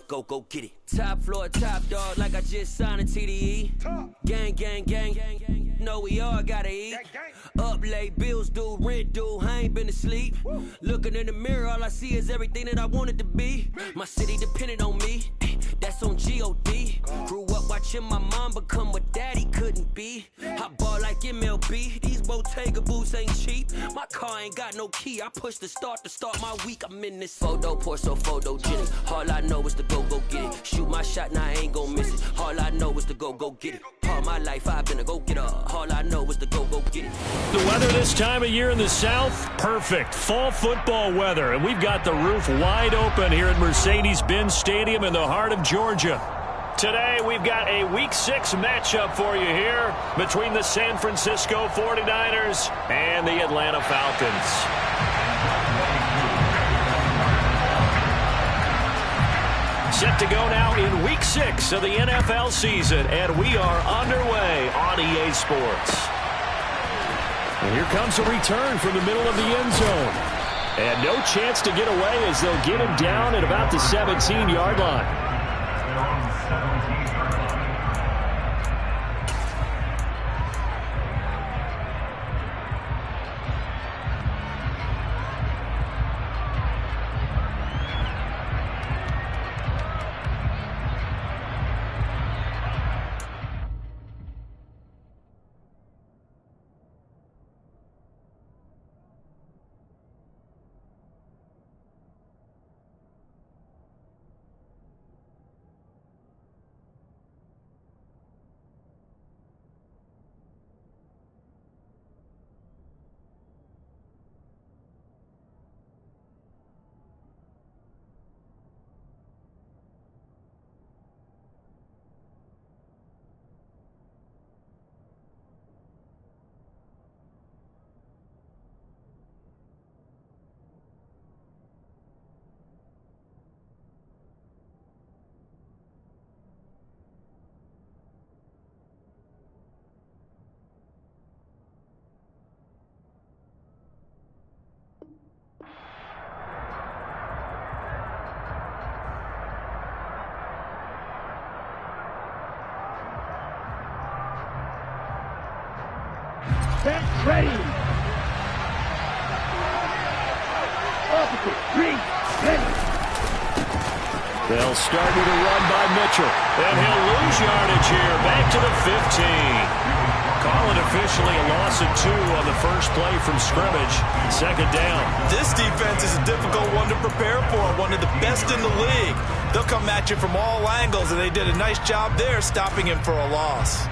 go get it. Top floor, top dog, like I just signed a TDE. Gang, gang, gang, gang, gang. Know we all gotta eat. Up late, bills due, rent due, I ain't been asleep. Looking in the mirror, all I see is everything that I wanted to be. My city depended on me, that's on G.O.D. Grew up watching my mom become what daddy couldn't be. I ball like MLB, these Bottega boots ain't cheap. My car ain't got no key, I push the start to start my week. I'm in this photo, pour so photogenic. All I know is to go get it. Shoot my shot, now I ain't gon' miss it. All I know is to go get it. All my life I've been a go-getter. All I know is to go get it. The weather this time of year in the South, perfect. Fall football weather, and we've got the roof wide open here at Mercedes-Benz Stadium in the heart of Georgia. Today, we've got a Week 6 matchup for you here between the San Francisco 49ers and the Atlanta Falcons. Set to go now in Week 6 of the NFL season, and we are underway on EA Sports. And here comes a return from the middle of the end zone. And no chance to get away as they'll get him down at about the 17-yard line. That's ready. Opposite, green, ready. They'll start with a run by Mitchell. And he'll lose yardage here. Back to the 15. Call it officially a loss of 2 on the first play from scrimmage. Second down. This defense is a difficult one to prepare for. One of the best in the league. They'll come at you from all angles, and they did a nice job there stopping him for a loss.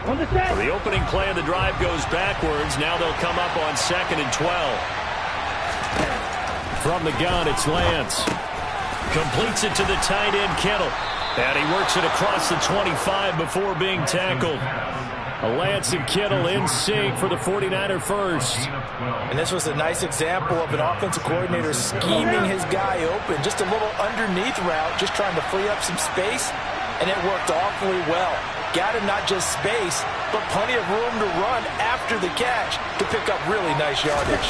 The opening play of the drive goes backwards. Now they'll come up on 2nd and 12. From the gun, it's Lance. Completes it to the tight end, Kittle. And he works it across the 25 before being tackled. Lance and Kittle in sync for the 49er first. And this was a nice example of an offensive coordinator scheming his guy open. Just a little underneath route, just trying to free up some space. And it worked awfully well. Got him not just space, but plenty of room to run after the catch to pick up really nice yardage.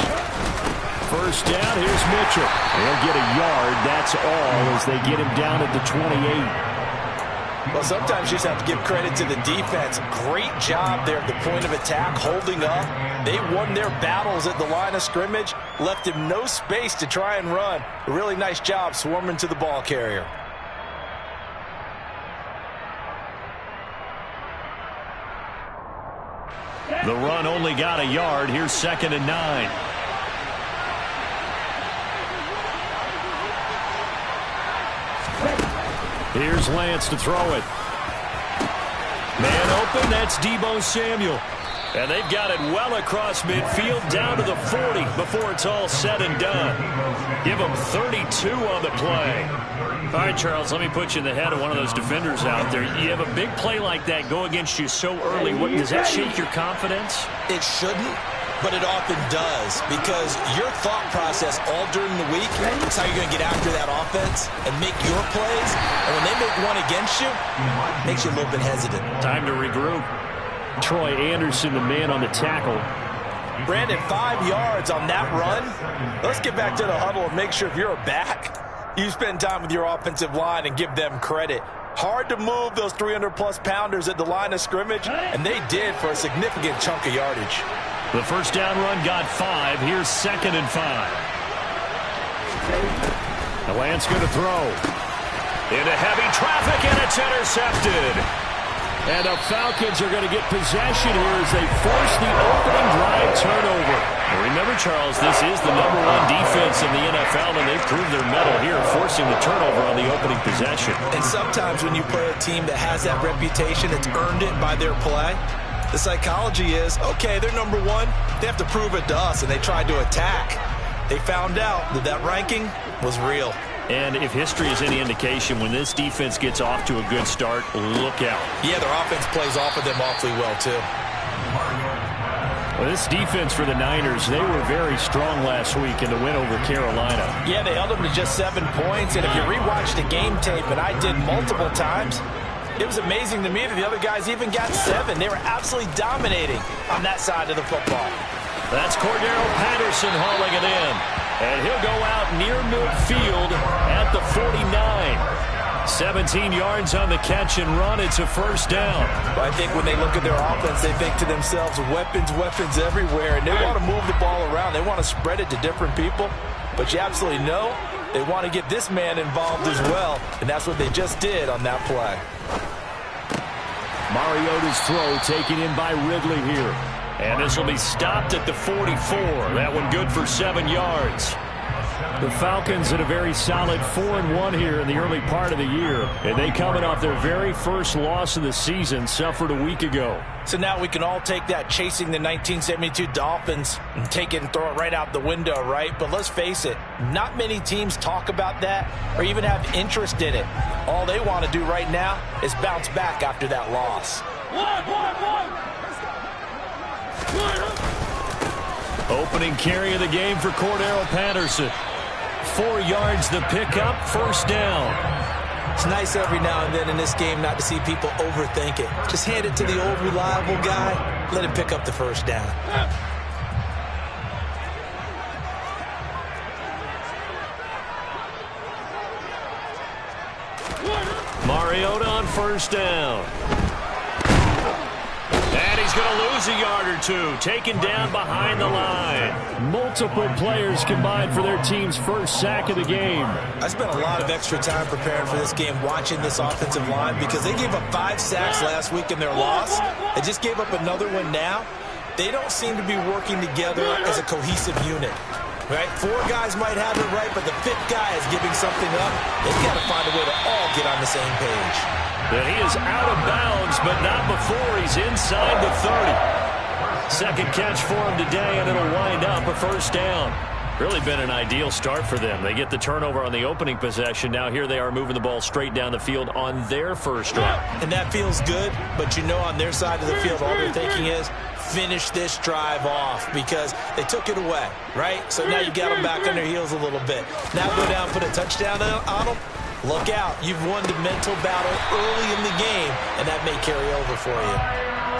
First down, here's Mitchell. They'll get a yard, that's all, as they get him down at the 28. Well, sometimes you just have to give credit to the defense. Great job there at the point of attack, holding up. They won their battles at the line of scrimmage, left him no space to try and run. A really nice job swarming to the ball carrier. The run only got a yard. Here's 2nd and 9. Here's Lance to throw it. Man open, that's Deebo Samuel. And they've got it well across midfield down to the 40 before it's all said and done. Give them 32 on the play. All right, Charles, let me put you in the head of one of those defenders out there. You have a big play like that go against you so early. Does that shake your confidence? It shouldn't, but it often does, because your thought process all during the week is how you're going to get after that offense and make your plays. And when they make one against you, it makes you a little bit hesitant. Time to regroup. Troy Anderson, the man on the tackle. Brandon, 5 yards on that run. Let's get back to the huddle and make sure if you're a back, you spend time with your offensive line and give them credit. Hard to move those 300-plus pounders at the line of scrimmage, and they did for a significant chunk of yardage. The first down run got 5. Here's 2nd and 5. The Lance going to throw. Into heavy traffic, and it's intercepted. And the Falcons are going to get possession here as they force the opening drive turnover. And remember, Charles, this is the #1 defense in the NFL, and they've proved their mettle here, forcing the turnover on the opening possession. And sometimes when you play a team that has that reputation, it's earned it by their play. The psychology is, okay, they're #1. They have to prove it to us, and they tried to attack. They found out that that ranking was real. And if history is any indication, when this defense gets off to a good start, look out. Yeah, their offense plays off of them awfully well, too. Well, this defense for the Niners, they were very strong last week in the win over Carolina. Yeah, they held them to just 7 points. And if you rewatch the game tape, and I did multiple times, it was amazing to me that the other guys even got 7. They were absolutely dominating on that side of the football. That's Cordero Patterson hauling it in. And he'll go out near midfield at the 49. 17 yards on the catch and run. It's a first down. Well, I think when they look at their offense, they think to themselves, weapons, weapons everywhere. And they want to move the ball around. They want to spread it to different people. But you absolutely know they want to get this man involved as well. And that's what they just did on that play. Mariota's throw taken in by Ridley here. And this will be stopped at the 44. That one good for 7 yards. The Falcons at a very solid 4-1 here in the early part of the year. And they coming off their very first loss of the season, suffered a week ago. So now we can all take that chasing the 1972 Dolphins and take it and throw it right out the window, right? But let's face it, not many teams talk about that or even have interest in it. All they want to do right now is bounce back after that loss. Opening carry of the game for Cordero Patterson. 4 yards the pickup, first down. It's nice every now and then in this game not to see people overthink it. Just hand it to the old reliable guy, let him pick up the first down. Mariota on first down. And he's going to lose a yard or two. Taken down behind the line. Multiple players combined for their team's first sack of the game. I spent a lot of extra time preparing for this game watching this offensive line because they gave up 5 sacks last week in their loss. They just gave up another one now. They don't seem to be working together as a cohesive unit. Right? 4 guys might have it right, but the 5th guy is giving something up. They've got to find a way to all get on the same page. And he is out of bounds, but not before he's inside the 30. Second catch for him today, and it'll wind up a first down. Really been an ideal start for them. They get the turnover on the opening possession. Now here they are moving the ball straight down the field on their first drive. And that feels good, but you know on their side of the field all they're thinking is finish this drive off because they took it away, right? So now you got them back on their heels a little bit. Now go down, put a touchdown on them. Look out. You've won the mental battle early in the game, and that may carry over for you.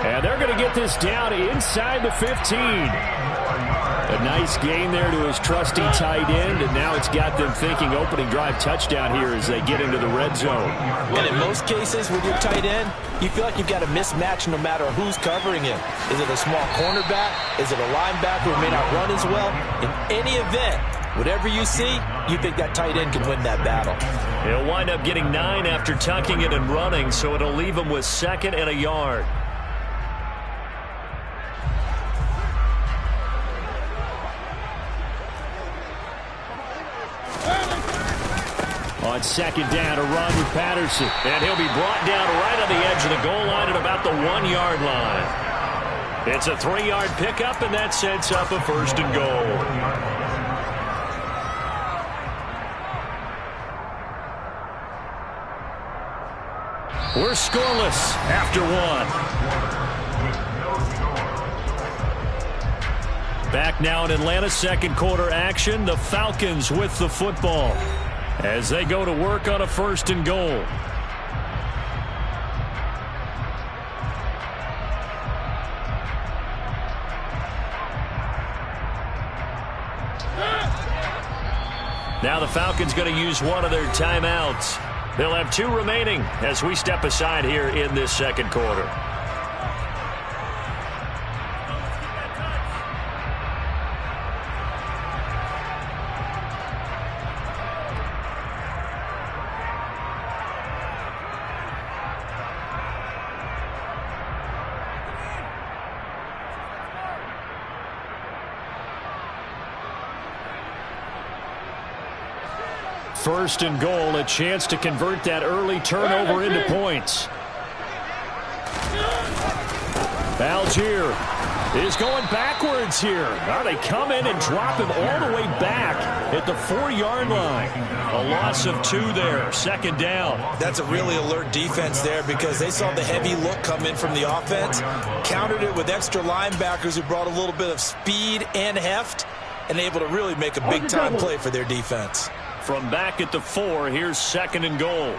And they're going to get this down inside the 15. A nice gain there to his trusty tight end, and now it's got them thinking opening drive touchdown here as they get into the red zone. And in most cases with your tight end, you feel like you've got a mismatch no matter who's covering him. Is it a small cornerback? Is it a linebacker who may not run as well? In any event, whatever you see, you think that tight end can win that battle. He'll wind up getting 9 after tucking it and running, so it'll leave him with 2nd and a yard. On 2nd down, a run with Patterson. And he'll be brought down right on the edge of the goal line at about the 1-yard line. It's a 3-yard pickup, and that sets up a first and goal. We're scoreless after 1. Back now in Atlanta, second quarter action. The Falcons with the football as they go to work on a first and goal. Now the Falcons going to use one of their timeouts. They'll have 2 remaining as we step aside here in this second quarter. First and goal, a chance to convert that early turnover into points. Algier is going backwards here. Now they come in and drop him all the way back at the 4-yard line. A loss of 2 there, second down. That's a really alert defense there because they saw the heavy look come in from the offense, countered it with extra linebackers who brought a little bit of speed and heft, and able to really make a big-time play for their defense. From back at the 4, here's second and goal.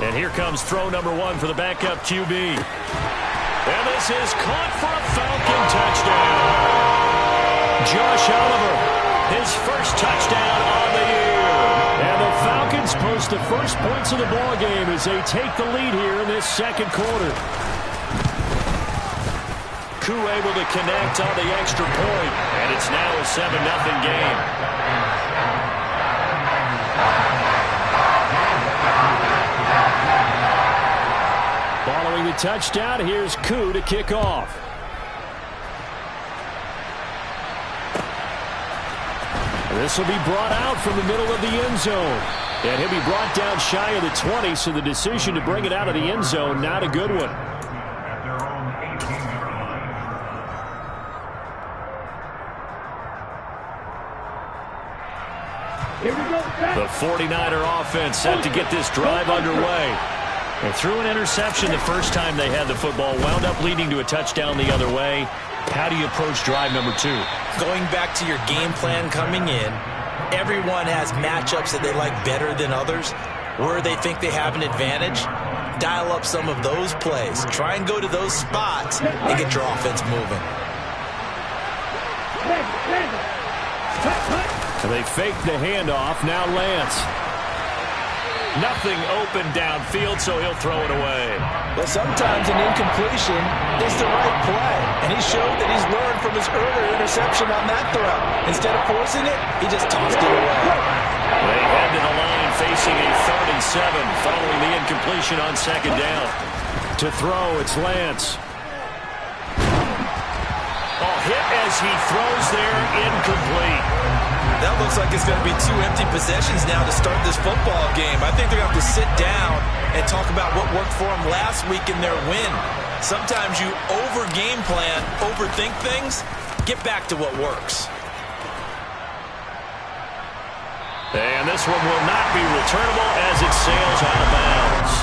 And here comes throw number 1 for the backup QB. And this is caught for a Falcon touchdown. Josh Oliver, his first touchdown on the year. And the Falcons post the first points of the ballgame as they take the lead here in this second quarter. Koo able to connect on the extra point, and it's now a 7-0 game. Following the touchdown, here's Koo to kick off. This will be brought out from the middle of the end zone. And he'll be brought down shy of the 20, so the decision to bring it out of the end zone, not a good one. The 49er offense set to get this drive underway. They threw an interception the first time they had the football, wound up leading to a touchdown the other way. How do you approach drive number 2? Going back to your game plan coming in, everyone has matchups that they like better than others, where they think they have an advantage. Dial up some of those plays. Try and go to those spots and get your offense moving. They fake the handoff. Now Lance. Nothing open downfield, so he'll throw it away. Well, sometimes an incompletion is the right play, and he showed that he's learned from his earlier interception on that throw. Instead of forcing it, he just tossed it away. They head to the line facing a 3rd and 7 following the incompletion on second down. To throw, it's Lance. Hit as he throws there, incomplete. That looks like it's going to be 2 empty possessions now to start this football game. I think they're going to have to sit down and talk about what worked for them last week in their win. Sometimes you over-game plan, overthink things. Get back to what works. And this one will not be returnable as it sails out of bounds.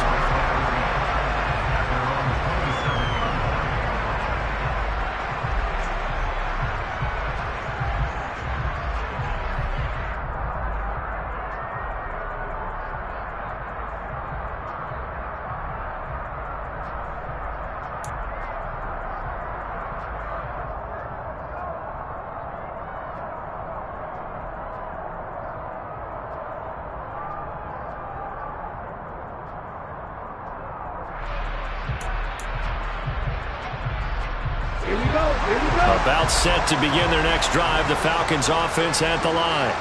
About set to begin their next drive, the Falcons offense at the line.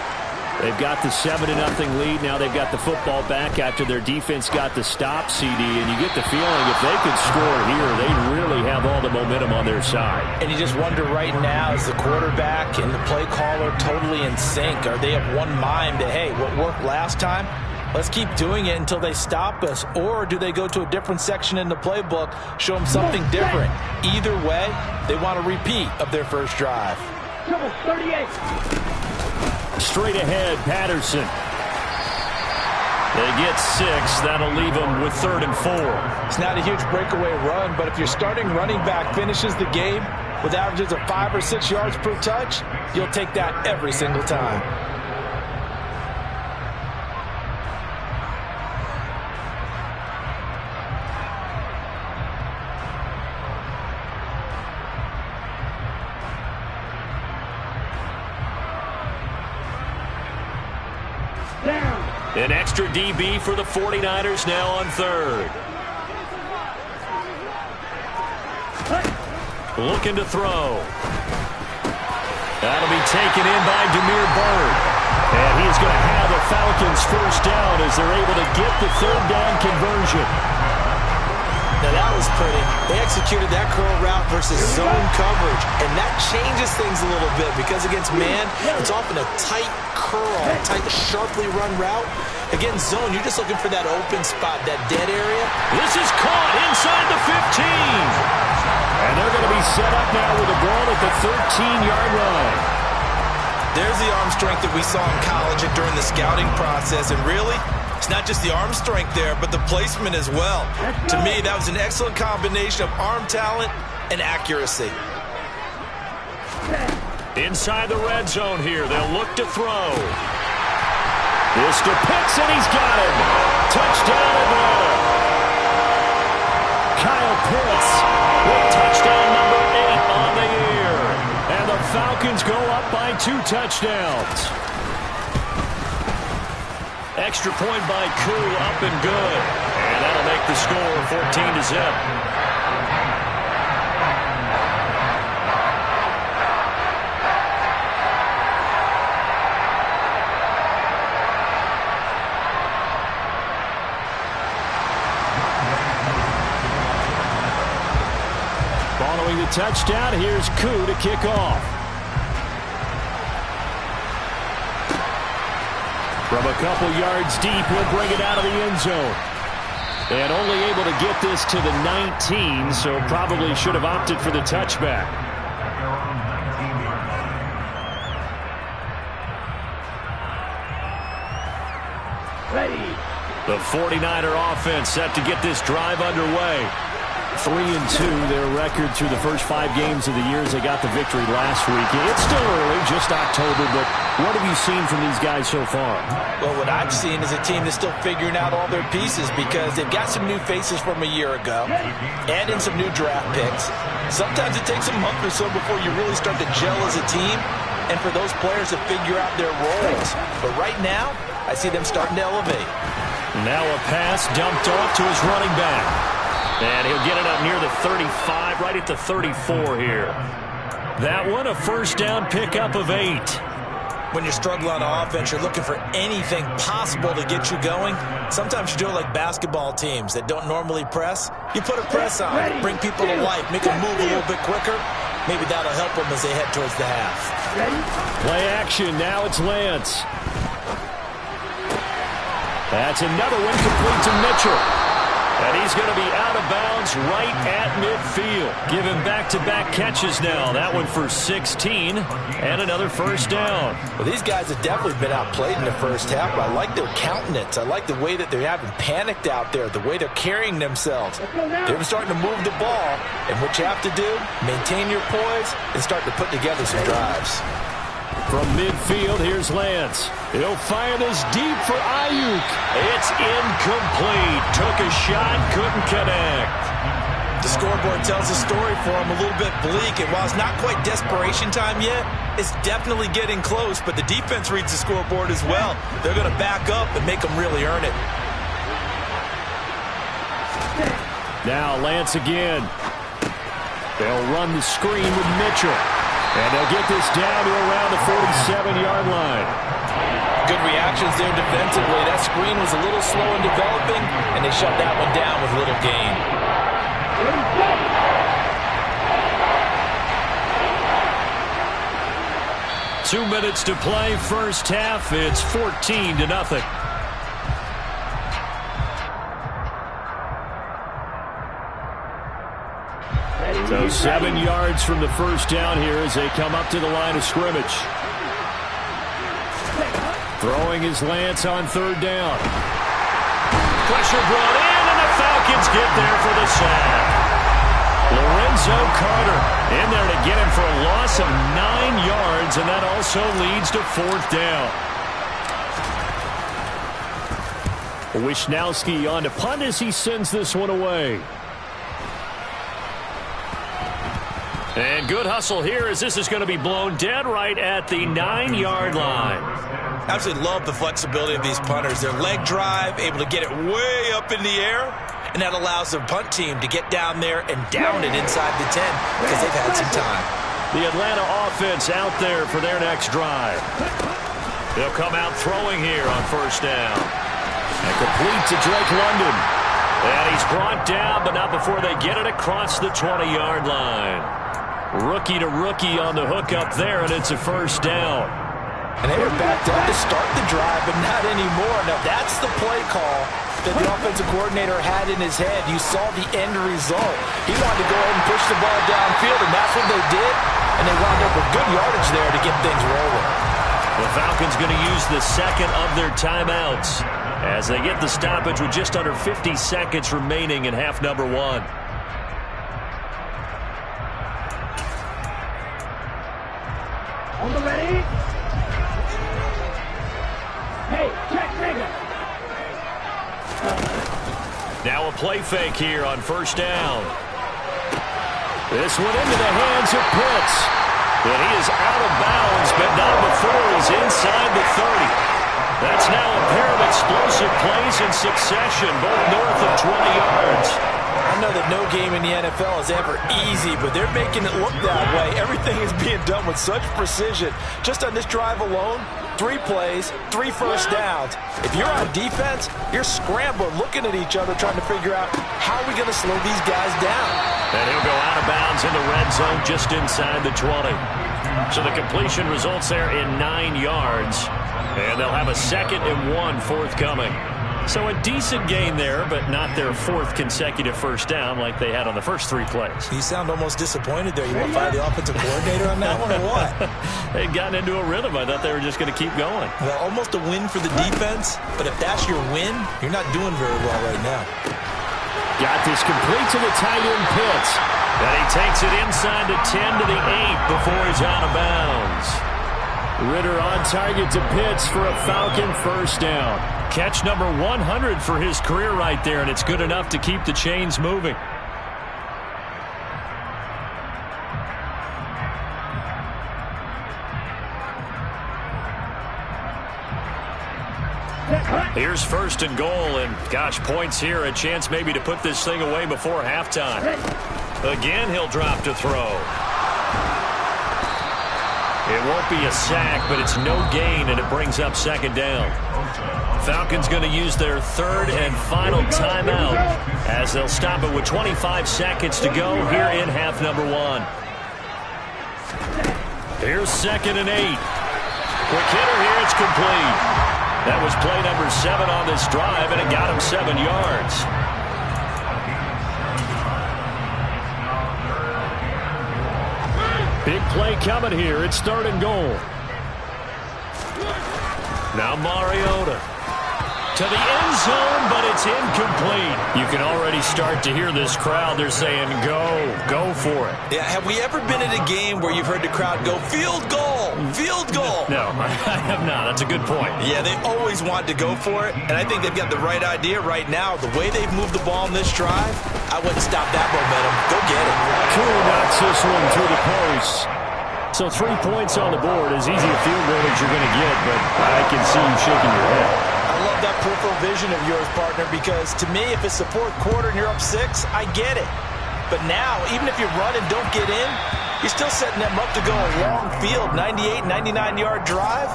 They've got the 7-0 lead. Now they've got the football back after their defense got the stop, CD. And you get the feeling if they could score here, they really have all the momentum on their side. And you just wonder right now, is the quarterback and the play caller totally in sync? Are they of one mind that, hey, what worked last time? Let's keep doing it until they stop us. Or do they go to a different section in the playbook, show them something different? Either way, they want a repeat of their first drive. 38. Straight ahead, Patterson. They get 6. That'll leave them with 3rd and 4. It's not a huge breakaway run, but if your starting running back finishes the game with averages of 5 or 6 yards per touch, you'll take that every single time. An extra DB for the 49ers now on third. Looking to throw. That'll be taken in by Damiere Byrd. And he's going to have the Falcons first down as they're able to get the third down conversion. Now that was pretty. They executed that curl route versus zone coverage, and that changes things a little bit because against man, it's often a tight curl, tight, sharply run route. Against zone, you're just looking for that open spot, that dead area. This is caught inside the 15. And they're going to be set up now with the ball at the 13-yard line. There's the arm strength that we saw in college and during the scouting process, and really, it's not just the arm strength there, but the placement as well. To me, that was an excellent combination of arm talent and accuracy. Inside the red zone here, they'll look to throw. This to Pitts, and he's got him. Touchdown Atlanta. Kyle Pitts with touchdown number 8 on the year. And the Falcons go up by 2 touchdowns. Extra point by Koo, up and good. And that'll make the score 14-0. Following the touchdown, here's Koo to kick off. From a couple yards deep, he'll bring it out of the end zone. And only able to get this to the 19, so probably should have opted for the touchback. Ready. The 49er offense set to get this drive underway. 3-2, their record through the first 5 games of the year as they got the victory last week. It's still early, just October, but what have you seen from these guys so far? Well, what I've seen is a team that's still figuring out all their pieces because they've got some new faces from a year ago and in some new draft picks. Sometimes it takes a month or so before you really start to gel as a team and for those players to figure out their roles. But right now, I see them starting to elevate. Now a pass dumped off to his running back. And he'll get it up near the 35, right at the 34 here. That one, a first down pickup of 8. When you're struggling on offense, you're looking for anything possible to get you going. Sometimes you do it like basketball teams that don't normally press. You put a press on, bring people to life, make them move a little bit quicker. Maybe that'll help them as they head towards the half. Play action, now it's Lance. That's another one complete to Mitchell. And he's going to be out of bounds right at midfield. Give him back-to-back catches now. That one for 16 and another first down. Well, these guys have definitely been outplayed in the first half, but I like their countenance. I like the way that they haven't panicked out there, the way they're carrying themselves. They're starting to move the ball, and what you have to do, maintain your poise and start to put together some drives. From midfield, here's Lance. He'll fire this deep for Ayuk. It's incomplete. Took a shot, couldn't connect. The scoreboard tells a story for him, a little bit bleak, and while it's not quite desperation time yet, it's definitely getting close, but the defense reads the scoreboard as well. They're going to back up and make them really earn it. Now Lance again. They'll run the screen with Mitchell. And they'll get this down to around the 47-yard line. Good reactions there defensively. That screen was a little slow in developing, and they shut that one down with little gain. 2 minutes to play, first half. It's 14-0. So 7 yards from the first down here as they come up to the line of scrimmage. Throwing his Lance on third down. Pressure brought in, and the Falcons get there for the sack. Lorenzo Carter in there to get him for a loss of 9 yards, and that also leads to fourth down. Wisnowski on to punt as he sends this one away. And good hustle here as this is going to be blown dead right at the 9-yard line. Absolutely love the flexibility of these punters. Their leg drive, able to get it way up in the air, and that allows the punt team to get down there and down it inside the 10 because they've had some time. The Atlanta offense out there for their next drive. They'll come out throwing here on first down. And complete to Drake London. And he's brought down, but not before they get it across the 20-yard line. Rookie to rookie on the hook up there, and it's a first down. And they were backed up to start the drive, but not anymore. Now, that's the play call that the offensive coordinator had in his head. You saw the end result. He wanted to go ahead and push the ball downfield, and that's what they did. And they wound up with good yardage there to get things rolling. The Falcons going to use the second of their timeouts as they get the stoppage with just under 50 seconds remaining in half number 1. On the ready. Hey, check nigga. Now a play fake here on first down. This one into the hands of Pitts. But he is out of bounds, but not before he's inside the 30. That's now a pair of explosive plays in succession, both north of 20 yards. I know that no game in the NFL is ever easy, but they're making it look that way. Everything is being done with such precision. Just on this drive alone, 3 plays, 3 first downs. If you're on defense, you're scrambling, looking at each other, trying to figure out how are we going to slow these guys down. And he'll go out of bounds in the red zone just inside the 20. So the completion results there in 9 yards. And they'll have a 2nd and 1 forthcoming. So a decent gain there, but not their 4th consecutive first down like they had on the first 3 plays. You sound almost disappointed there. You want to fire the offensive coordinator on that one or what? They'd gotten into a rhythm. I thought they were just going to keep going. Well, almost a win for the defense, but if that's your win, you're not doing very well right now. Got this complete to the tight end Pitts. And he takes it inside the 10 to the 8 before he's out of bounds. Ritter on target to Pitts for a Falcon first down. Catch number 100 for his career right there, and it's good enough to keep the chains moving. Here's first and goal, and gosh, points here, a chance maybe to put this thing away before halftime. Again, he'll drop to throw. It won't be a sack, but it's no gain, and it brings up 2nd down. Falcons going to use their 3rd and final timeout as they'll stop it with 25 seconds to go here in half number 1. Here's 2nd and 8. Quick hitter here, it's complete. That was play number 7 on this drive, and it got him 7 yards. Big play coming here. It's 3rd and goal. Now Mariota to the end zone, but it's incomplete. You can already start to hear this crowd. They're saying, go for it. Yeah, have we ever been in a game where you've heard the crowd go, field goal, field goal? No, I have not. That's a good point. Yeah, they always want to go for it, and I think they've got the right idea right now. The way they've moved the ball in this drive, I wouldn't stop that momentum. Go get it. Koo knocks this one through the post. So 3 points on the board, as easy a field goal as you're going to get, but I can see you shaking your head. I love that peripheral vision of yours, partner, because to me, if it's the 4th quarter and you're up 6, I get it. But now, even if you run and don't get in, you're still setting them up to go a long field, 98, 99-yard drive.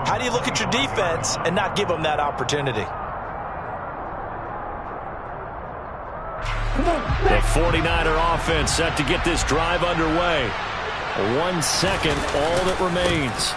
How do you look at your defense and not give them that opportunity? The 49er offense set to get this drive underway. 1 second, all that remains.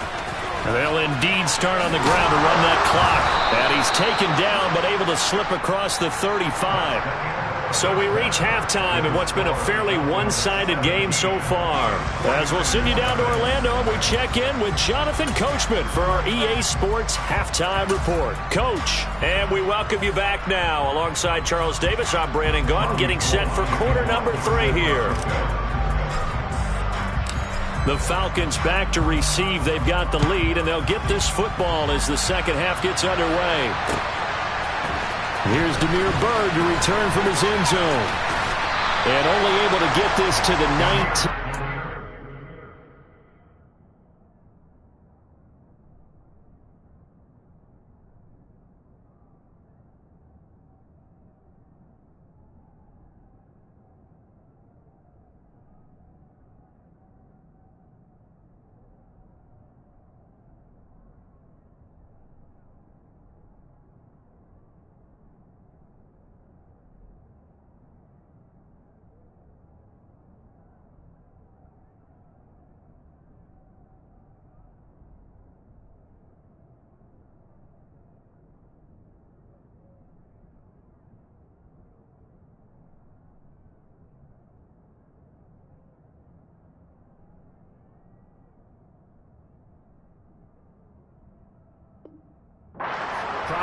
They'll indeed start on the ground to run that clock. And he's taken down, but able to slip across the 35. So we reach halftime in what's been a fairly one-sided game so far. As we'll send you down to Orlando, and we check in with Jonathan Coachman for our EA Sports Halftime Report. Coach, and we welcome you back now. Alongside Charles Davis, I'm Brandon Gaudin, getting set for quarter number 3 here. The Falcons back to receive. They've got the lead, and they'll get this football as the second half gets underway. Here's Damiere Byrd to return from his end zone. And only able to get this to the 19.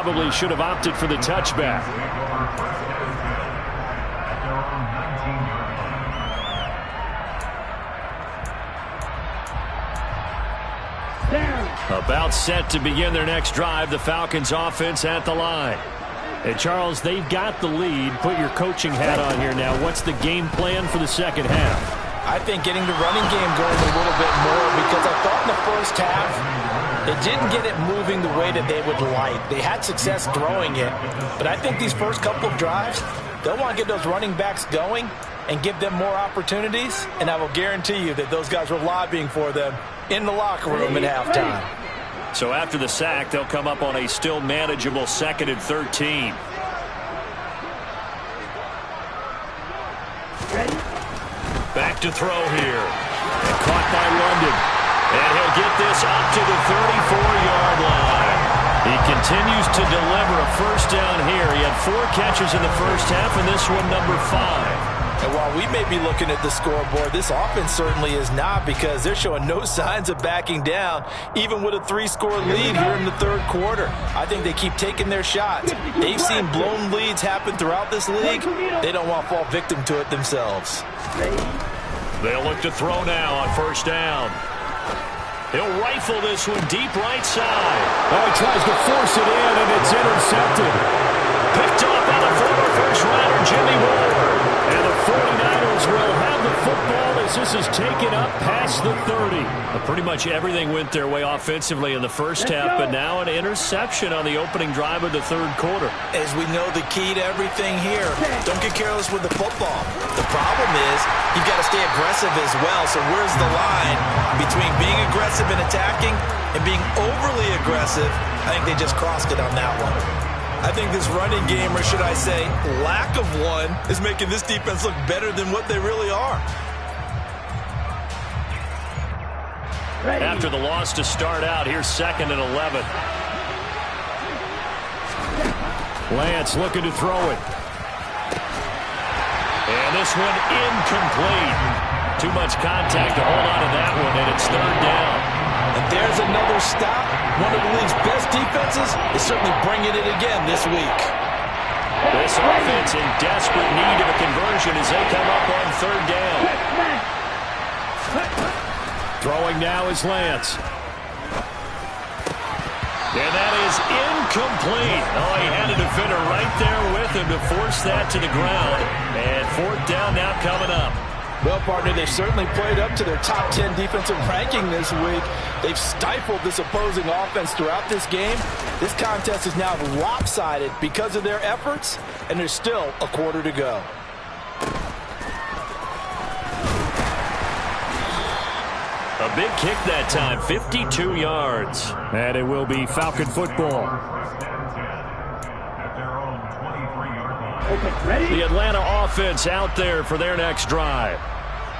probably should have opted for the touchback. About set to begin their next drive, the Falcons offense at the line. And Charles, they've got the lead. Put your coaching hat on here now. What's the game plan for the second half? I think getting the running game going a little bit more, because I thought in the first half they didn't get it moving the way that they would like. They had success throwing it, but I think these first couple of drives, they'll want to get those running backs going and give them more opportunities, and I will guarantee you that those guys were lobbying for them in the locker room at halftime. So after the sack, they'll come up on a still manageable 2nd and 13. Back to throw here. And caught by London. And he'll get this up to the 34-yard line. He continues to deliver a first down here. He had 4 catches in the first half, and this one number 5. And while we may be looking at the scoreboard, this offense certainly is not, because they're showing no signs of backing down, even with a 3-score lead here in the third quarter. I think they keep taking their shots. They've seen blown leads happen throughout this league. They don't want to fall victim to it themselves. They'll look to throw now on first down. He'll rifle this one deep right side. Oh, he tries to force it in, and it's intercepted. Picked off by the former first-rounder Jimmy Ward. And the 49ers will have the football as this is taken up past the 30. Well, pretty much everything went their way offensively in the first half, but now an interception on the opening drive of the third quarter. As we know, the key to everything here, don't get careless with the football. The problem is you've got to stay aggressive as well. So where's the line between being aggressive and attacking and being overly aggressive? I think they just crossed it on that one. I think this running game, or should I say lack of one, is making this defense look better than what they really are. After the loss to start out, here's 2nd and 11. Lance looking to throw it. And this one incomplete. Too much contact to hold on to that one, and it's 3rd down. And there's another stop. One of the league's best defenses is certainly bringing it again this week. This offense in desperate need of a conversion as they come up on 3rd down. Throwing now is Lance. And that is incomplete. Oh, he had a defender right there with him to force that to the ground. And 4th down now coming up. Well, partner, they've certainly played up to their top 10 defensive ranking this week. They've stifled this opposing offense throughout this game. This contest is now lopsided because of their efforts, and there's still a quarter to go. A big kick that time, 52 yards. And it will be Falcon football. The Atlanta offense out there for their next drive.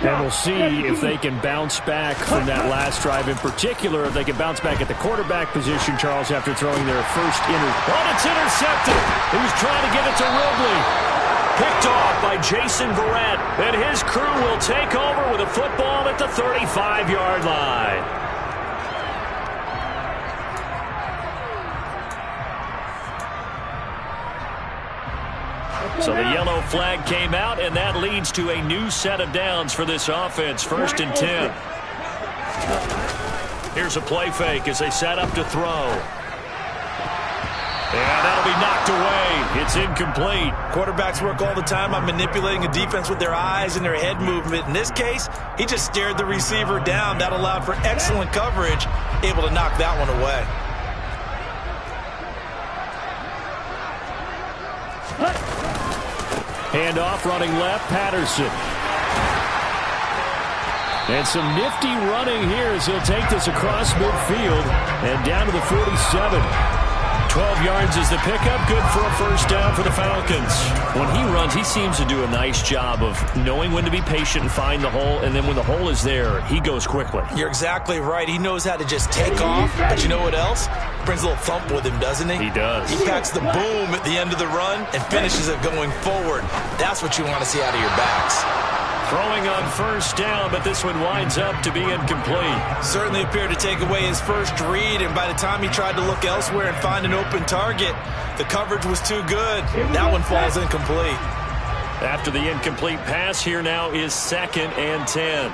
And we'll see if they can bounce back from that last drive. In particular, if they can bounce back at the quarterback position, Charles, after throwing their first Oh, it's intercepted. He was trying to get it to Ridley. Picked off by Jason Verrett. And his crew will take over with a football at the 35-yard line. So the yellow flag came out, and that leads to a new set of downs for this offense. 1st and 10. Here's a play fake as they set up to throw. And that'll be knocked away. It's incomplete. Quarterbacks work all the time on manipulating a defense with their eyes and their head movement. In this case, he just stared the receiver down. That allowed for excellent coverage, able to knock that one away. handoff running left, Patterson. And some nifty running here as he'll take this across midfield and down to the 47. 12 yards is the pickup. Good for a first down for the Falcons. When he runs, he seems to do a nice job of knowing when to be patient and find the hole, and then when the hole is there, he goes quickly. You're exactly right. He knows how to just take off, but you know what else? Brings a little thump with him, doesn't he? He does. He packs the boom at the end of the run and finishes it going forward. That's what you want to see out of your backs. Throwing on first down, but this one winds up to be incomplete. Certainly appeared to take away his first read, and by the time he tried to look elsewhere and find an open target, the coverage was too good. That one falls incomplete. After the incomplete pass, here now is 2nd and 10.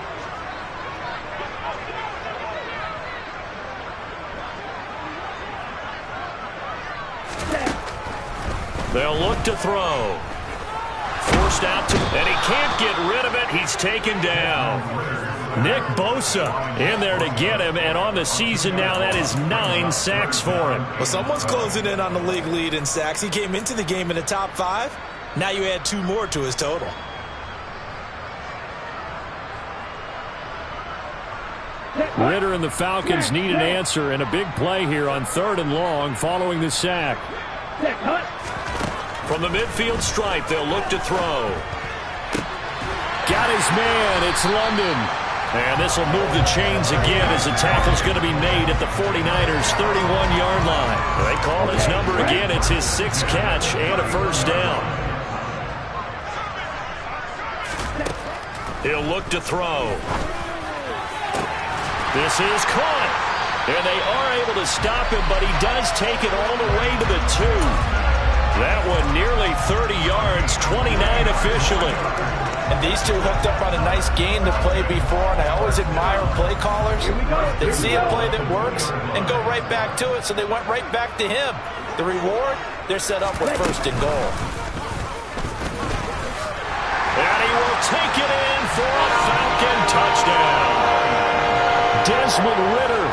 They'll look to throw. Forced out to, and he can't get rid of it. He's taken down. Nick Bosa in there to get him, and on the season now, that is 9 sacks for him. Well, someone's closing in on the league lead in sacks. He came into the game in the top 5. Now you add 2 more to his total. Ritter and the Falcons need an answer, and a big play here on 3rd and long following the sack. From the midfield stripe, they'll look to throw. Got his man. It's London. And this will move the chains again as the tackle's going to be made at the 49ers' 31-yard line. They call his number again. It's his 6th catch and a first down. He'll look to throw. This is caught. And they are able to stop him, but he does take it all the way to the 2. That one nearly 30 yards, 29 officially. And these two hooked up on a nice gain to play before, and I always admire play callers that see a play that works and go right back to it, so they went right back to him. The reward, they're set up with 1st and goal. And he will take it in for a Falcon touchdown. Desmond Ritter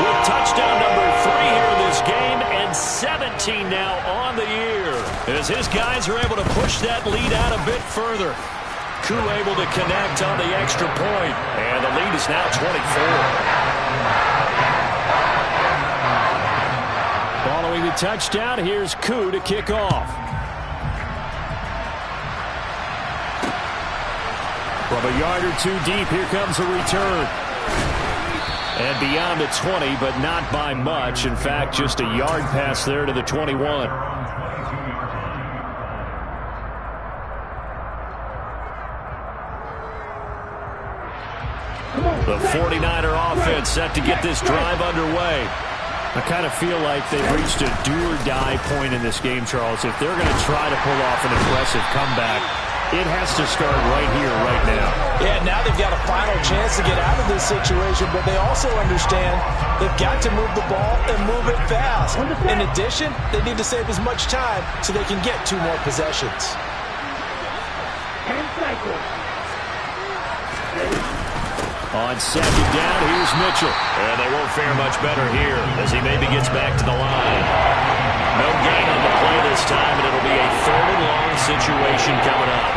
with touchdown number 3 here in this game, and 17 now on the year, as his guys are able to push that lead out a bit further. Koo able to connect on the extra point, and the lead is now 24. Following the touchdown, here's Koo to kick off. From a yard or 2 deep, here comes a return. And beyond the 20, but not by much. In fact, just a yard pass there to the 21. The 49er offense set to get this drive underway. I kind of feel like they've reached a do-or-die point in this game, Charles. If they're going to try to pull off an impressive comeback, it has to start right here, right now. Yeah, now they've got a final chance to get out of this situation, but they also understand they've got to move the ball and move it fast. In addition, they need to save as much time so they can get 2 more possessions. On 2nd down, here's Mitchell. And they won't fare much better here as he maybe gets back to the line. No gain on the play this time, and it'll be a 3rd and long situation coming up.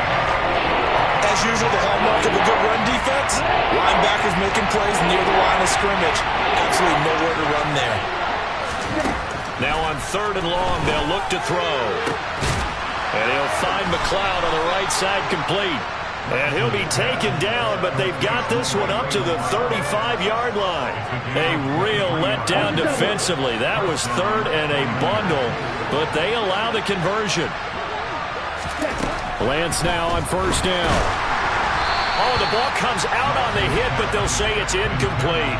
As usual, the hallmark of a good run defense, linebackers making plays near the line of scrimmage. Absolutely nowhere to run there. Now on 3rd and long, they'll look to throw. And he'll find McLeod on the right side complete. And he'll be taken down, but they've got this one up to the 35-yard line. A real letdown defensively. That was 3rd and a bundle, but they allow the conversion. Lance now on 1st down. Oh, the ball comes out on the hit, but they'll say it's incomplete.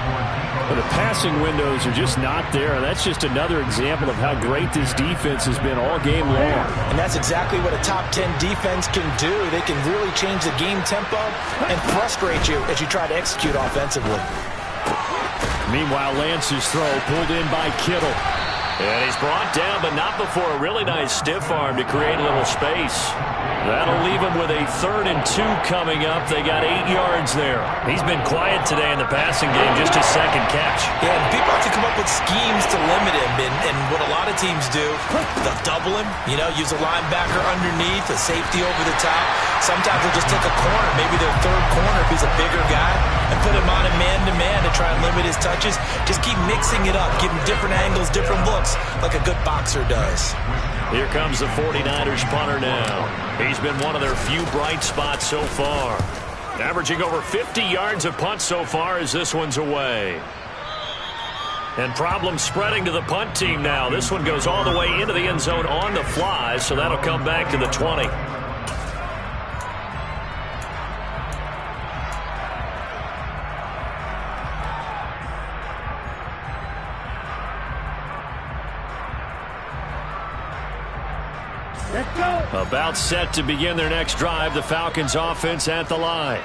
Well, the passing windows are just not there. That's just another example of how great this defense has been all game long. And that's exactly what a top 10 defense can do. They can really change the game tempo and frustrate you as you try to execute offensively. Meanwhile, Lance's throw pulled in by Kittle. And he's brought down, but not before a really nice stiff arm to create a little space. That'll leave him with a 3rd and 2 coming up. They got 8 yards there. He's been quiet today in the passing game, just his 2nd catch. Yeah, and people have to come up with schemes to limit him. And what a lot of teams do, they'll double him, use a linebacker underneath, a safety over the top. Sometimes they'll just take a corner, maybe their 3rd corner if he's a bigger guy, and put him on a man-to-man to try and limit his touches. Just keep mixing it up, give him different angles, different looks, like a good boxer does. Here comes the 49ers punter now. He's been one of their few bright spots so far. Averaging over 50 yards of punt so far as this one's away. And problems spreading to the punt team now. This one goes all the way into the end zone on the fly, so that'll come back to the 20. Let's go. About set to begin their next drive, the Falcons offense at the line.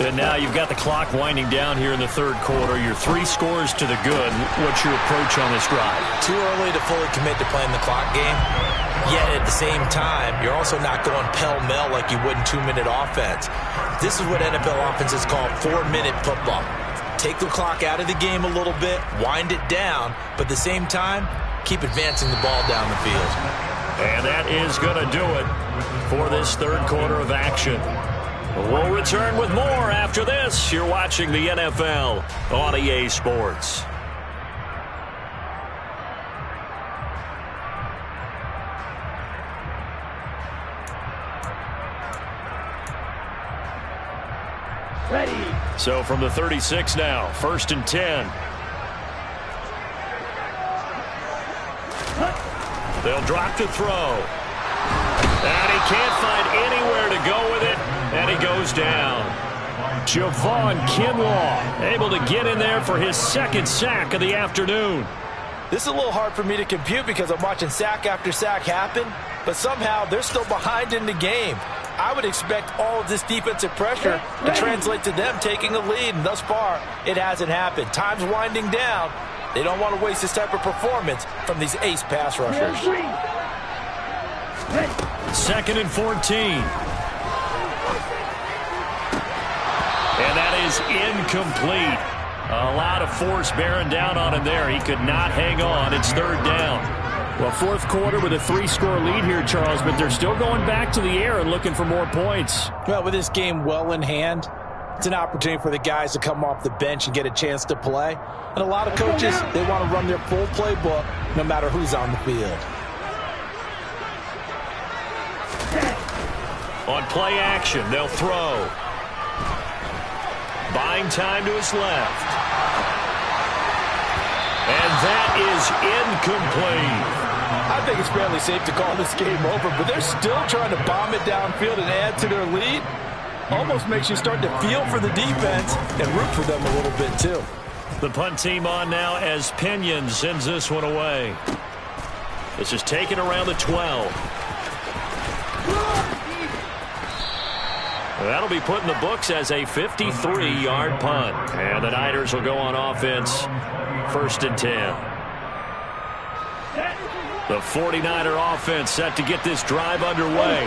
And now you've got the clock winding down here in the third quarter. You're 3 scores to the good. What's your approach on this drive? Too early to fully commit to playing the clock game. Yet at the same time, you're also not going pell-mell like you would in 2-minute offense. This is what NFL offenses call 4-minute football. Take the clock out of the game a little bit, wind it down, but at the same time, keep advancing the ball down the field. And that is going to do it for this third quarter of action. We'll return with more after this. You're watching the NFL on EA Sports. Ready. So from the 36 now, 1st and 10. They'll drop to throw. And he can't find anywhere to go with it, and he goes down. Javon Kinlaw able to get in there for his 2nd sack of the afternoon. This is a little hard for me to compute because I'm watching sack after sack happen, but somehow they're still behind in the game. I would expect all of this defensive pressure to translate to them taking a lead, and thus far, it hasn't happened. Time's winding down. They don't want to waste this type of performance from these ace pass rushers. 2nd and 14. And that is incomplete. A lot of force bearing down on him there. He could not hang on. It's 3rd down. Well, 4th quarter with a 3-score lead here, Charles, but they're still going back to the air and looking for more points. Well, with this game well in hand, it's an opportunity for the guys to come off the bench and get a chance to play. And a lot of coaches, they want to run their full playbook no matter who's on the field. On play action, they'll throw. Buying time to his left. And that is incomplete. I think it's fairly safe to call this game over, but they're still trying to bomb it downfield and add to their lead. Almost makes you start to feel for the defense and root for them a little bit too. The punt team on now as Pinion sends this one away. This is taken around the 12. That'll be put in the books as a 53-yard punt. And the Niners will go on offense, 1st and 10. The 49er offense set to get this drive underway.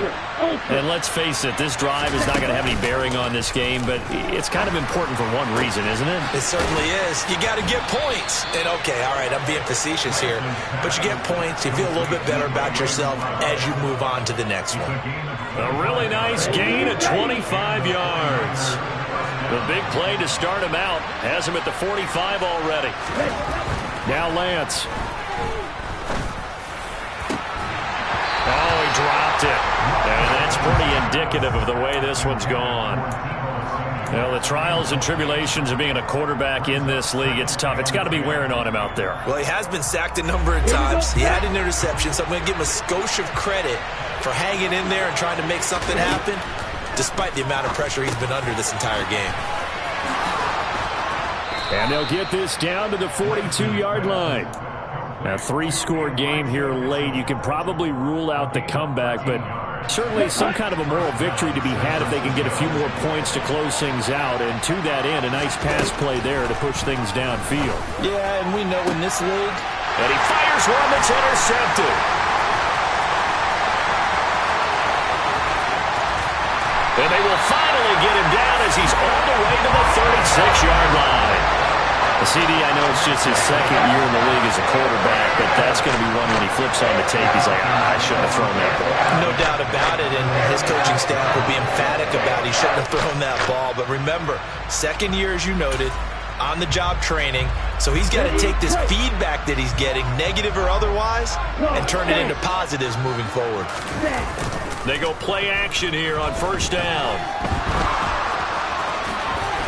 And let's face it, this drive is not going to have any bearing on this game, but it's kind of important for one reason, isn't it? It certainly is. You got to get points. And okay, all right, I'm being facetious here, but you get points, you feel a little bit better about yourself as you move on to the next one. A really nice gain of 25 yards. The big play to start him out has him at the 45 already. Now Lance. Oh, he dropped it. And that's pretty indicative of the way this one's gone. Well, the trials and tribulations of being a quarterback in this league, it's tough. It's got to be wearing on him out there. Well, he has been sacked a number of times. He had an interception, so I'm going to give him a skosh of credit for hanging in there and trying to make something happen, despite the amount of pressure he's been under this entire game. And they'll get this down to the 42-yard line. Now, 3-score game here late. You can probably rule out the comeback, but certainly some kind of a moral victory to be had if they can get a few more points to close things out. And to that end, a nice pass play there to push things downfield. Yeah, and we know in this league. And he fires one that's intercepted. And they will finally get him down as he's all the way to the 36-yard line. CD, I know it's just his 2nd year in the league as a quarterback, but that's going to be one when he flips on the tape. He's like, I shouldn't have thrown that ball. No doubt about it, and his coaching staff will be emphatic about he shouldn't have thrown that ball. But remember, 2nd year, as you noted, on-the-job training, so he's got to take this feedback that he's getting, negative or otherwise, and turn it into positives moving forward. They go play action here on 1st down.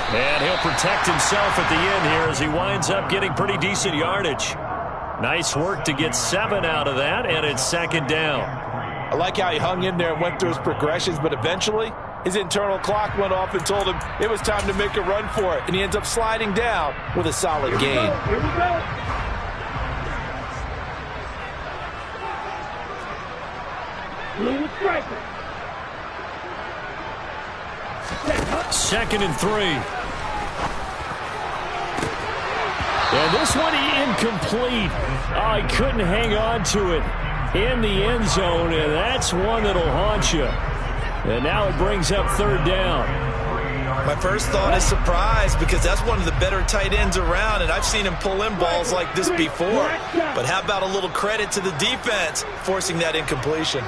And he'll protect himself at the end here as he winds up getting pretty decent yardage. Nice work to get 7 out of that, and it's 2nd down. I like how he hung in there and went through his progressions, but eventually his internal clock went off and told him it was time to make a run for it, and he ends up sliding down with a solid gain. Here we go. 2nd and 3. And this one incomplete. Oh, he couldn't hang on to it in the end zone, and that's one that'll haunt you. And now it brings up 3rd down. My first thought is surprise, because that's one of the better tight ends around, and I've seen him pull in balls like this before. But how about a little credit to the defense forcing that incompletion?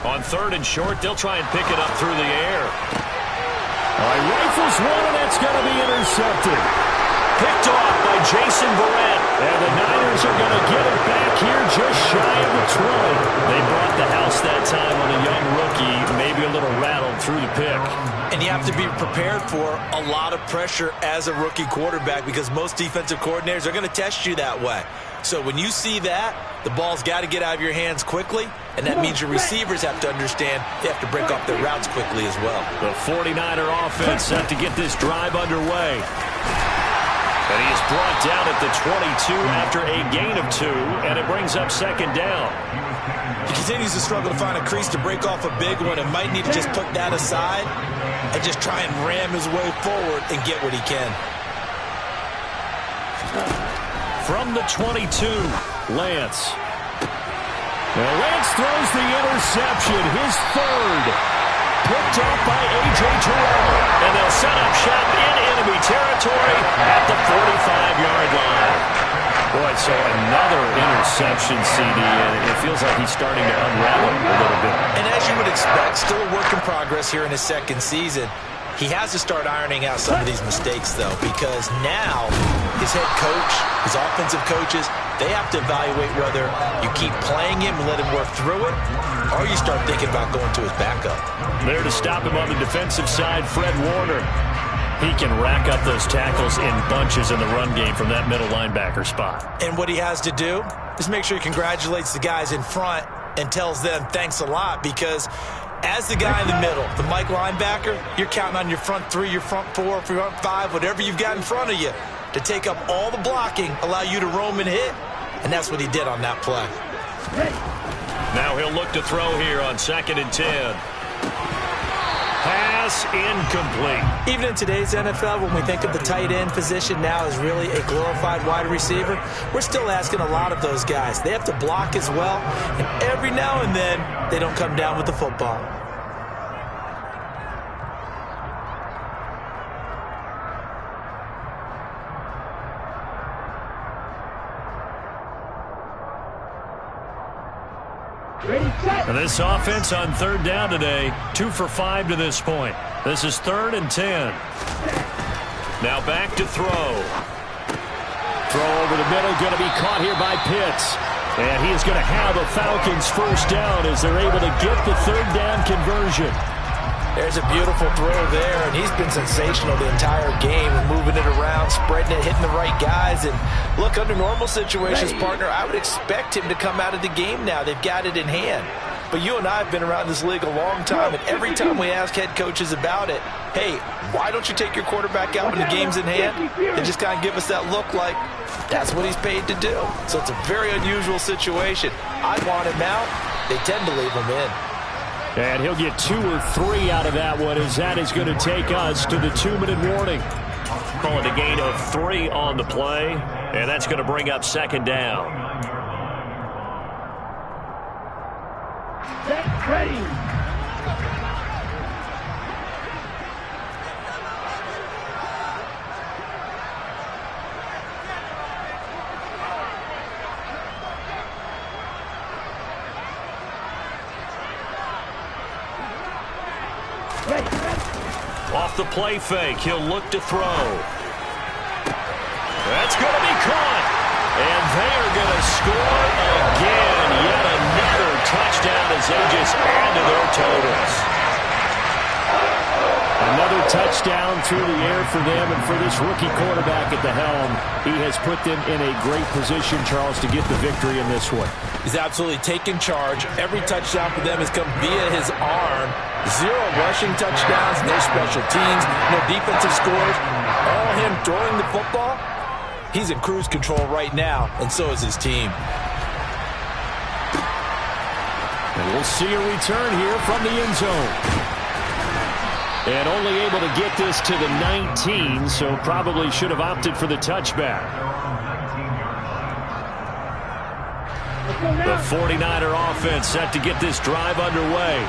On 3rd and short, they'll try and pick it up through the air. All right, rifles one, and that's going to be intercepted. Picked off by Jason Verrett. And the Niners are going to get it back here just shy of the 20. They brought the house that time on a young rookie, maybe a little rattled through the pick. And you have to be prepared for a lot of pressure as a rookie quarterback, because most defensive coordinators are going to test you that way. So when you see that, the ball's got to get out of your hands quickly, and that means your receivers have to understand they have to break off their routes quickly as well. The 49er offense set to get this drive underway. And he is brought down at the 22 after a gain of 2, and it brings up 2nd down. He continues to struggle to find a crease to break off a big one, and might need to just put that aside and just try and ram his way forward and get what he can. From the 22, Lance. Now Lance throws the interception, his 3rd. Picked off by A.J. Terrell. And they'll set up shop in enemy territory at the 45-yard line. Boy, so another interception, CD, and it feels like he's starting to unravel a little bit. And as you would expect, still a work in progress here in his 2nd season. He has to start ironing out some of these mistakes, though, because now his head coach, his offensive coaches, they have to evaluate whether you keep playing him and let him work through it, or you start thinking about going to his backup. There to stop him on the defensive side, Fred Warner. He can rack up those tackles in bunches in the run game from that middle linebacker spot. And what he has to do is make sure he congratulates the guys in front and tells them thanks a lot, because as the guy in the middle, the Mike linebacker, you're counting on your front 3, your front 4, front 5, whatever you've got in front of you to take up all the blocking, allow you to roam and hit, and that's what he did on that play. Now he'll look to throw here on 2nd and 10. Pass incomplete. Even in today's NFL, when we think of the tight end position now as really a glorified wide receiver, we're still asking a lot of those guys. They have to block as well, and every now and then, they don't come down with the football. And this offense on 3rd down today, 2 for 5 to this point. This is 3rd and 10. Now back to throw. Throw over the middle, going to be caught here by Pitts. And he is going to have a Falcons 1st down as they're able to get the 3rd down conversion. There's a beautiful throw there, and he's been sensational the entire game, moving it around, spreading it, hitting the right guys. And look, under normal situations, partner, I would expect him to come out of the game now. They've got it in hand. But you and I have been around this league a long time, and every time we ask head coaches about it, hey, why don't you take your quarterback out when the game's in hand? They just kind of give us that look like that's what he's paid to do. So it's a very unusual situation. I want him out. They tend to leave him in. And he'll get 2 or 3 out of that one, as that is going to take us to the 2-minute warning. Calling a gain of 3 on the play, and that's going to bring up 2nd down. Get ready. Off the play fake, he'll look to throw. That's going to be caught. And they are going to score again. Yet another touchdown as they just add to their totals. Another touchdown through the air for them, and for this rookie quarterback at the helm, he has put them in a great position, Charles, to get the victory in this one. He's absolutely taken charge. Every touchdown for them has come via his arm. 0 rushing touchdowns, no special teams, no defensive scores. All him throwing the football. He's in cruise control right now, and so is his team. And we'll see a return here from the end zone. And only able to get this to the 19, so probably should have opted for the touchback. The 49er offense set to get this drive underway.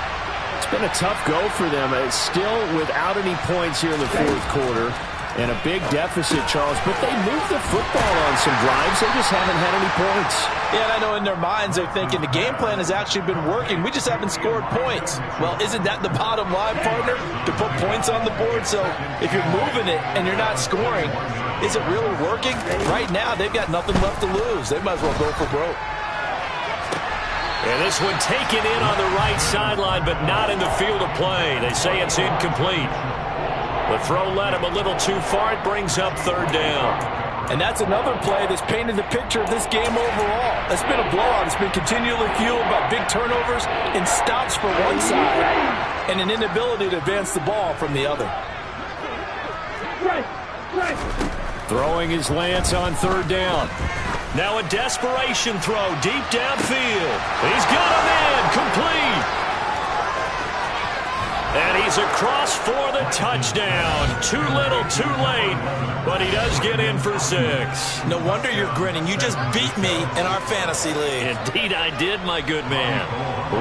It's been a tough go for them. It's still without any points here in the fourth quarter. And a big deficit, Charles. But they moved the football on some drives. They just haven't had any points. Yeah, and I know in their minds they're thinking the game plan has actually been working. We just haven't scored points. Well, isn't that the bottom line, partner? To put points on the board. So if you're moving it and you're not scoring, is it really working? Right now, they've got nothing left to lose. They might as well go for broke. And this one taken in on the right sideline, but not in the field of play. They say it's incomplete. The throw led him a little too far. It brings up third down. And that's another play that's painted the picture of this game overall. It's been a blowout. It's been continually fueled by big turnovers and stops for one side and an inability to advance the ball from the other. Throwing his Lance on third down. Now a desperation throw deep downfield. He's got a man complete. And he's across for the touchdown. Too little, too late, but he does get in for 6. No wonder you're grinning. You just beat me in our fantasy league. Indeed I did, my good man.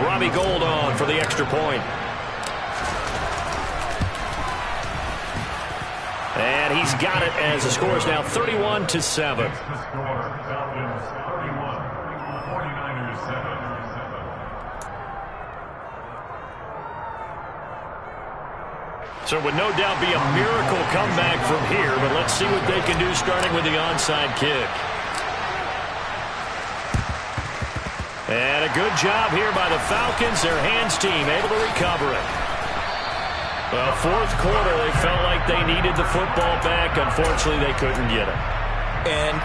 Robbie Gould on for the extra point. And he's got it as the score is now 31-7. So it would no doubt be a miracle comeback from here, but let's see what they can do starting with the onside kick. And a good job here by the Falcons, their hands team, able to recover it. Well, fourth quarter, they felt like they needed the football back. Unfortunately, they couldn't get it. And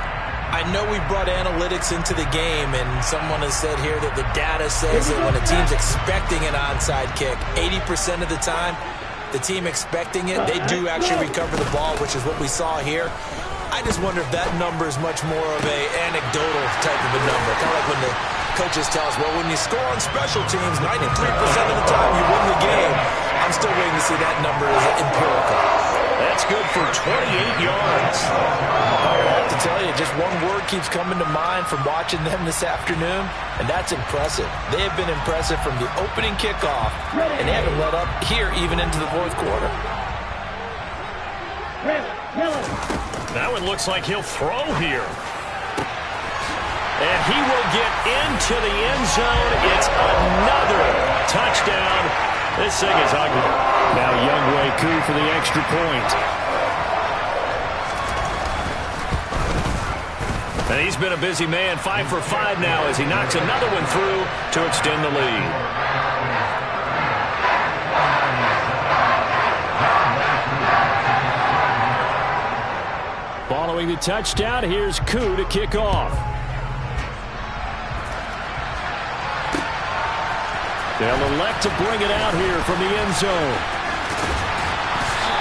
I know we brought analytics into the game, and someone has said here that the data says that when a team's expecting an onside kick, 80% of the time, the team expecting it, they do actually recover the ball, which is what we saw here. I just wonder if that number is much more of a anecdotal type of a number. Kind of like when the coaches tell us, well, when you score on special teams, 93% of the time you win the game. I'm still waiting to see that number as empirical. That's good for 28 yards. I have to tell you, just one word keeps coming to mind from watching them this afternoon, and that's impressive. They have been impressive from the opening kickoff, and they haven't let up here even into the fourth quarter. That one looks like he'll throw here. And he will get into the end zone. It's another touchdown. This thing is ugly. Now Younghoe Koo for the extra point. And he's been a busy man, 5 for 5 now as he knocks another one through to extend the lead. Following the touchdown, here's Koo to kick off. They'll elect to bring it out here from the end zone.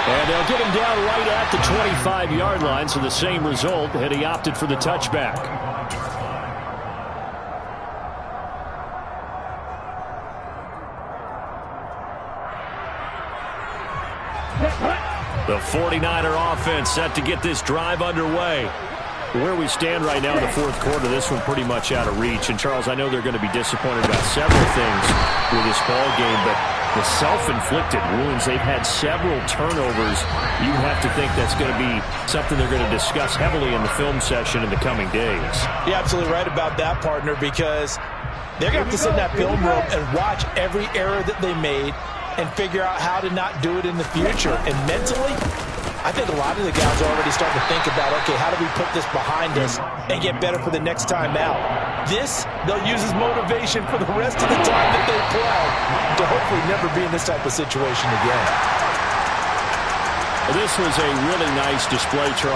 And they'll get him down right at the 25-yard line, so the same result had he opted for the touchback. The 49er offense set to get this drive underway. Where we stand right now in the fourth quarter, this one pretty much out of reach. And, Charles, I know they're going to be disappointed about several things with this ball game, but the self-inflicted wounds, they've had several turnovers. You have to think that's going to be something they're going to discuss heavily in the film session in the coming days. You're absolutely right about that, partner, because they're going to have to sit in that film room and watch every error that they made and figure out how to not do it in the future. And mentally, I think a lot of the guys are already starting to think about, okay, how do we put this behind us and get better for the next time out? This, they'll use as motivation for the rest of the time that they play to hopefully never be in this type of situation again. This was a really nice display, Charles.